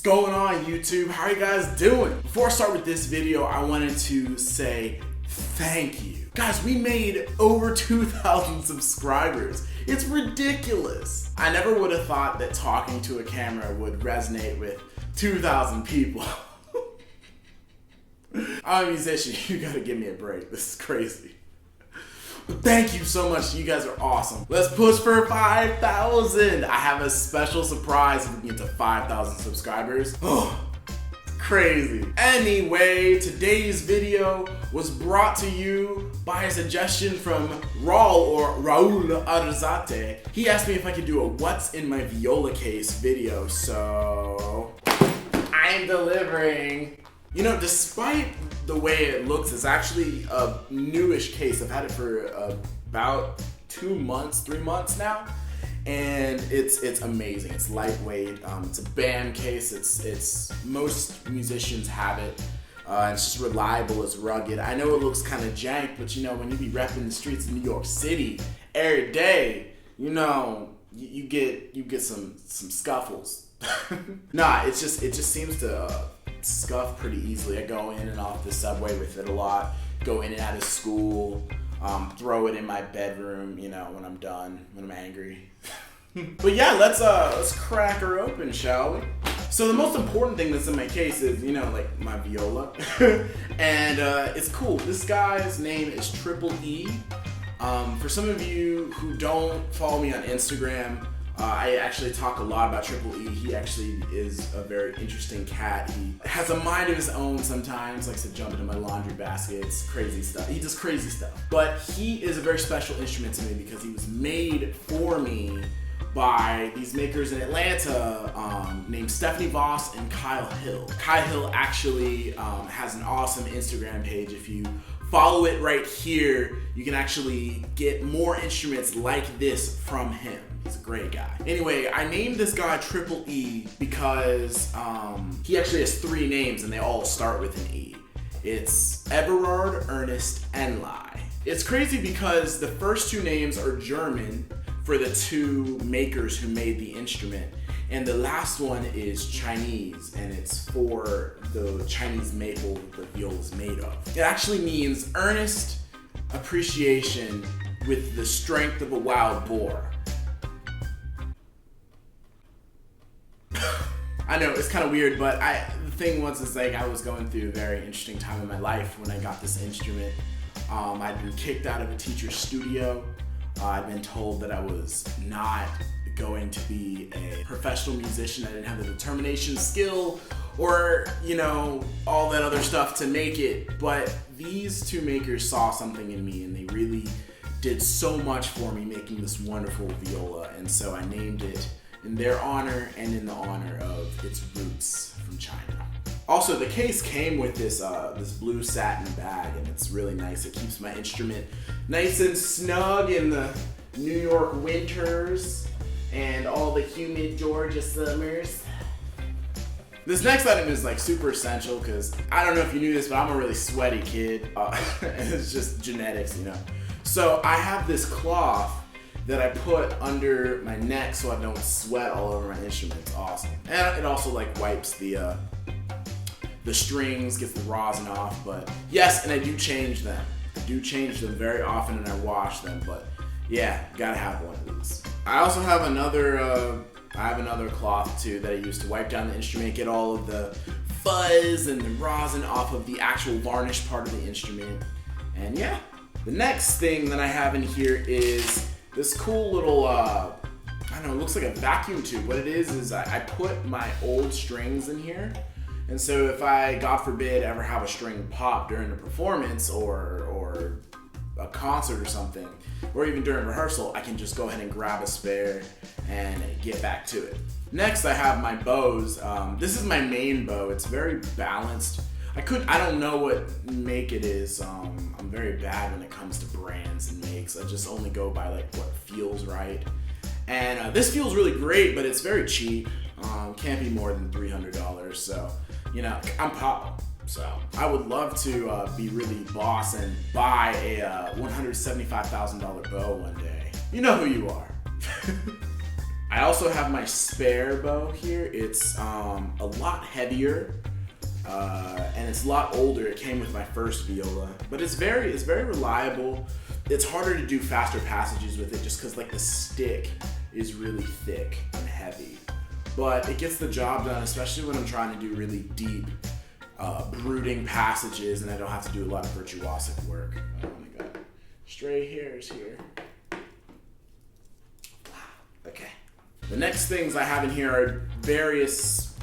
going on, YouTube? How are you guys doing? Before I start with this video, I wanted to say thank you. Guys, we made over 2,000 subscribers. It's ridiculous. I never would have thought that talking to a camera would resonate with 2,000 people. I'm a musician, you gotta give me a break. This is crazy. But thank you so much, you guys are awesome. Let's push for 5,000. I have a special surprise if we get to 5,000 subscribers. Oh, crazy. Anyway, today's video was brought to you by a suggestion from Raul Arzate. He asked me if I could do a what's in my viola case video, so I'm delivering. You know, despite the way it looks, it's actually a newish case. I've had it for about 2 months, 3 months now, and it's amazing. It's lightweight. It's a band case. It's most musicians have it. It's just reliable. It's rugged. I know it looks kind of jank, but you know, when you be repping the streets of New York City every day, you know, you get some scuffles. Nah, it just seems to scuff pretty easily. I go in and off the subway with it a lot, go in and out of school, throw it in my bedroom, you know, when I'm done, when I'm angry. But yeah, let's crack her open, shall we? So the most important thing that's in my case is, you know, like my viola. And it's cool. This guy's name is Triple E. For some of you who don't follow me on Instagram, I actually talk a lot about Triple E. He actually is a very interesting cat. He has a mind of his own sometimes, likes to jump into my laundry baskets, crazy stuff. He does crazy stuff. But he is a very special instrument to me because he was made for me by these makers in Atlanta named Stephanie Voss and Kile. Kile actually has an awesome Instagram page. If you follow it right here, you can actually get more instruments like this from him. He's a great guy. Anyway, I named this guy Triple E because he actually has 3 names and they all start with an E. It's Everard, Ernest, and Lai. It's crazy because the first 2 names are German for the 2 makers who made the instrument, and the last one is Chinese, and it's for the Chinese maple that the viola is made of. It actually means earnest appreciation with the strength of a wild boar. I know, it's kind of weird, but the thing was, is like I was going through a very interesting time in my life when I got this instrument. I'd been kicked out of a teacher's studio. I'd been told that I was not going to be a professional musician. I didn't have the determination, skill, or, you know, all that other stuff to make it. But these 2 makers saw something in me, and they really did so much for me making this wonderful viola. And so I named it in their honor and in the honor of its roots from China. Also, the case came with this blue satin bag, and it's really nice. It keeps my instrument nice and snug in the New York winters and all the humid Georgia summers. This next item is like super essential because I don't know if you knew this, but I'm a really sweaty kid. It's just genetics, you know. So I have this cloth that I put under my neck so I don't sweat all over my instrument. It's awesome. And it also like wipes the strings, gets the rosin off. But yes, and I do change them. I do change them very often and I wash them, but yeah, gotta have one of these. I also have another cloth too that I use to wipe down the instrument, get all of the fuzz and the rosin off of the actual varnish part of the instrument. And yeah, the next thing that I have in here is this cool little, I don't know, it looks like a vacuum tube. What it is I put my old strings in here. And so if I, God forbid, ever have a string pop during a performance or a concert or something, or even during rehearsal, I can just go ahead and grab a spare and get back to it. Next, I have my bows. This is my main bow. It's very balanced. I don't know what make it is. I'm very bad when it comes to brands and makes. I just only go by like what feels right. And this feels really great, but it's very cheap. Can't be more than $300. So, you know, I'm Papa. So I would love to be really boss and buy a $175,000 bow one day. You know who you are. I also have my spare bow here. It's a lot heavier and it's a lot older. It came with my first viola, but it's very reliable. It's harder to do faster passages with it just because like the stick is really thick and heavy, but it gets the job done, especially when I'm trying to do really deep brooding passages and I don't have to do a lot of virtuosic work. Oh my god, stray hairs here. Okay. The next things I have in here are various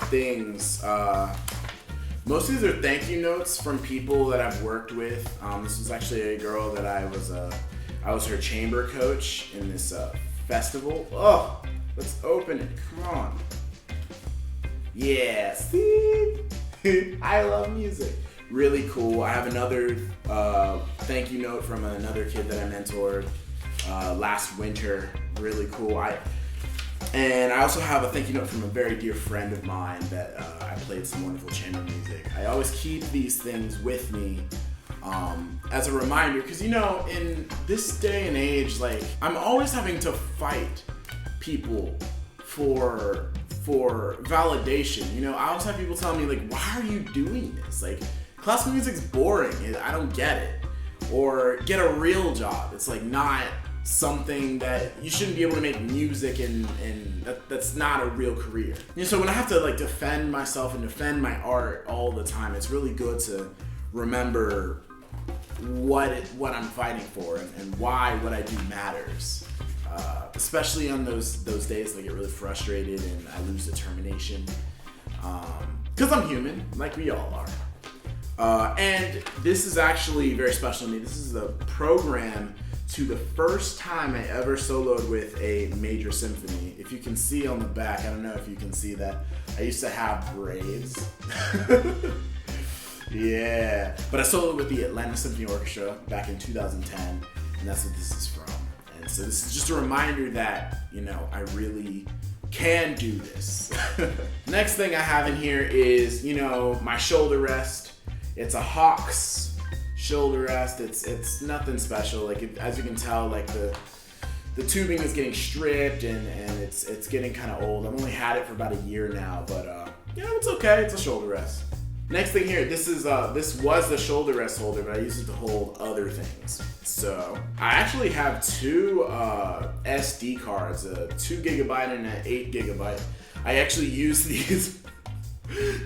things. Most of these are thank you notes from people that I've worked with. This was actually a girl that I was her chamber coach in this festival. Oh, let's open it. Come on. Yeah, see? I love music. Really cool. I have another thank you note from another kid that I mentored last winter. Really cool. And I also have a thank you note from a very dear friend of mine that I played some wonderful chamber music. I always keep these things with me as a reminder, because you know, in this day and age, like, I'm always having to fight people for validation. You know, I always have people tell me like, why are you doing this? Like, classical music's boring. I don't get it. Or get a real job. It's like not something that you shouldn't be able to make music and that's not a real career. You know, so when I have to like defend myself and defend my art all the time, it's really good to remember what I'm fighting for and why what I do matters. Especially on those days I get really frustrated and I lose determination. Because I'm human, like we all are. And this is actually very special to me. This is the program to the first time I ever soloed with a major symphony. If you can see on the back, I don't know if you can see that, I used to have braids. Yeah, but I soloed with the Atlanta Symphony Orchestra back in 2010, and that's what this is from. And so this is just a reminder that, you know, I really can do this. Next thing I have in here is, you know, my shoulder rest. It's a Hawks shoulder rest. It's nothing special. Like, as you can tell, like the tubing is getting stripped and it's getting kind of old. I've only had it for about a year now, but yeah, it's okay. It's a shoulder rest. Next thing here, this was the shoulder rest holder, but I use it to hold other things. So I actually have two SD cards, a 2 gigabyte and an 8 gigabyte. I actually use these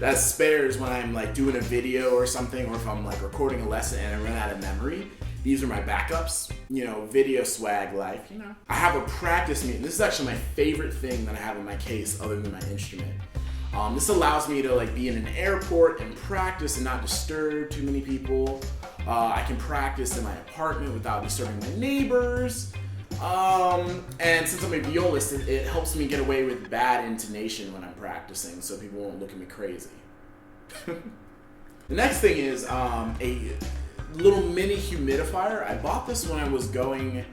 as spares when I'm like doing a video or something, or if I'm like recording a lesson and I run out of memory. These are my backups, you know, video swag life, you know. I have a practice meeting. This is actually my favorite thing that I have in my case other than my instrument. This allows me to like be in an airport and practice and not disturb too many people. I can practice in my apartment without disturbing my neighbors. And since I'm a violist, it helps me get away with bad intonation when I'm practicing, so people won't look at me crazy. The next thing is a little mini humidifier. I bought this when I was going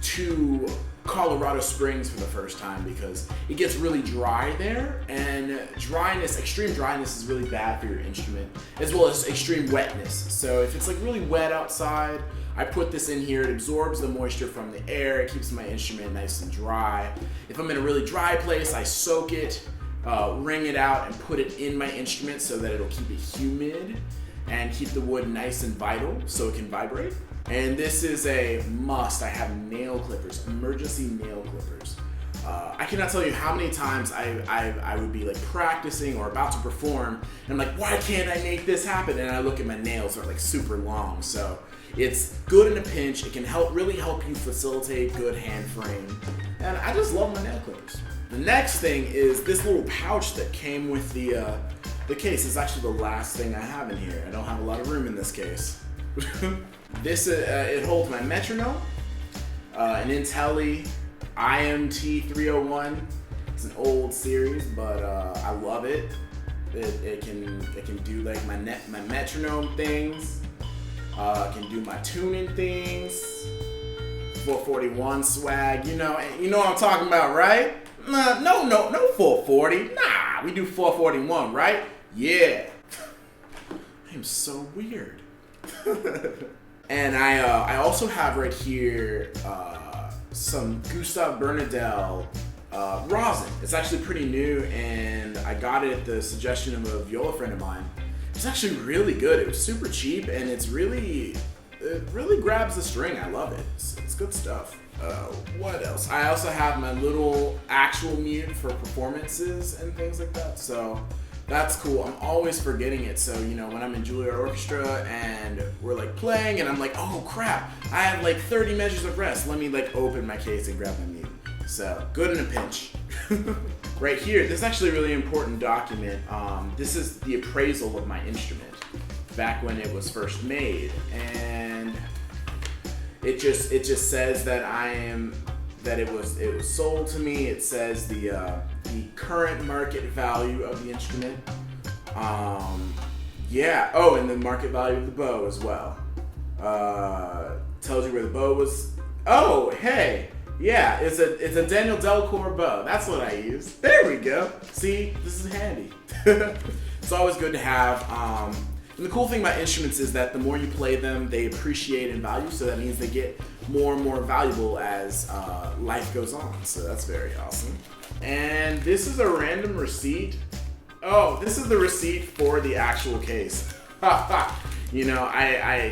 to Colorado Springs for the first time because it gets really dry there, and extreme dryness is really bad for your instrument, as well as extreme wetness. So if it's like really wet outside, I put this in here. It absorbs the moisture from the air. It keeps my instrument nice and dry. If I'm in a really dry place, I soak it, wring it out, and put it in my instrument so that it'll keep it humid and keep the wood nice and vital so it can vibrate. And this is a must. I have nail clippers, emergency nail clippers. I cannot tell you how many times I would be like practicing or about to perform, and I'm like, why can't I make this happen? And I look at my nails, they're like super long. So it's good in a pinch. It can really help you facilitate good hand frame. And I just love my nail clippers. The next thing is this little pouch that came with the case. Is actually the last thing I have in here. I don't have a lot of room in this case. This it holds my metronome, an Celli IMT 301. It's an old series, but I love it. It can do like my metronome things. Can do my tuning things. 441 swag. You know what I'm talking about, right? No 440. Nah, we do 441, right? Yeah. I am so weird. And I also have right here some Gustav Bernadel rosin. It's actually pretty new, and I got it at the suggestion of a viola friend of mine. It's actually really good. It was super cheap, and it really grabs the string. I love it. It's good stuff. What else? I also have my little actual mute for performances and things like that. So that's cool. I'm always forgetting it. So, you know, when I'm in Juilliard Orchestra and we're like playing and I'm like, oh crap, I have like 30 measures of rest. Let me like open my case and grab my mute. So, good in a pinch. Right here, this is actually a really important document. This is the appraisal of my instrument back when it was first made. And it just says that it was sold to me. It says the current market value of the instrument. Yeah. Oh, and the market value of the bow as well. Tells you where the bow was. Oh, hey. Yeah, it's a Daniel Delcourt bow. That's what I use. There we go. See, this is handy. It's always good to have. And the cool thing about instruments is that the more you play them, they appreciate in value. So that means they get more and more valuable as life goes on. So that's very awesome. And this is a random receipt. Oh, this is the receipt for the actual case. You know,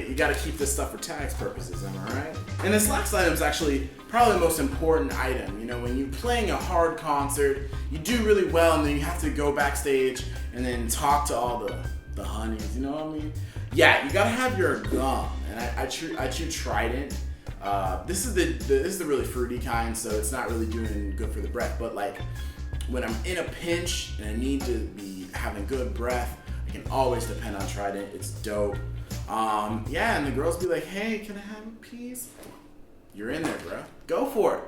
you gotta keep this stuff for tax purposes, am I right? And this last item is actually probably the most important item. You know, when you're playing a hard concert, you do really well and then you have to go backstage and then talk to all the honeys, you know what I mean? Yeah, you gotta have your gum. And I chew Trident. This is the really fruity kind, so it's not really doing good for the breath, but like when I'm in a pinch and I need to be having good breath, I can always depend on Trident. It's dope. Yeah, and the girls be like, hey, can I have a piece? You're in there, bro. Go for it.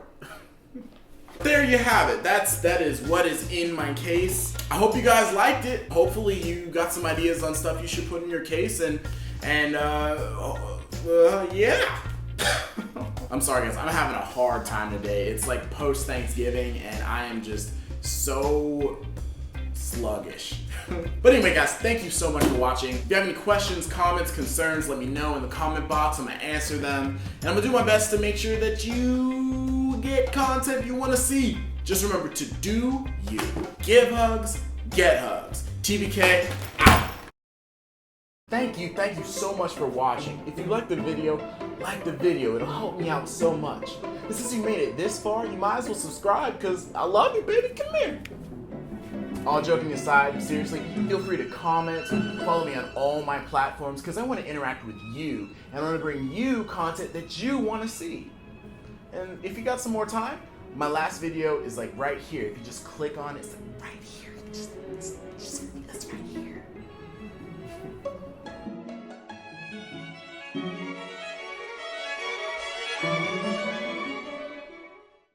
There you have it. That is what is in my case. I hope you guys liked it. Hopefully you got some ideas on stuff you should put in your case and yeah. I'm sorry guys, I'm having a hard time today. It's like post-Thanksgiving and I am just so sluggish. But anyway guys, thank you so much for watching. If you have any questions, comments, concerns, let me know in the comment box. I'm gonna answer them. And I'm gonna do my best to make sure that you get content you wanna see. Just remember to do you. Give hugs, get hugs. TBK out. Thank you so much for watching. If you liked the video, like the video. It'll help me out so much. And since you made it this far, you might as well subscribe because I love you, baby. Come here. All joking aside, seriously, feel free to comment, follow me on all my platforms because I want to interact with you and I want to bring you content that you want to see. And if you got some more time, my last video is like right here. If you just click on it, it's like right here. That's right here.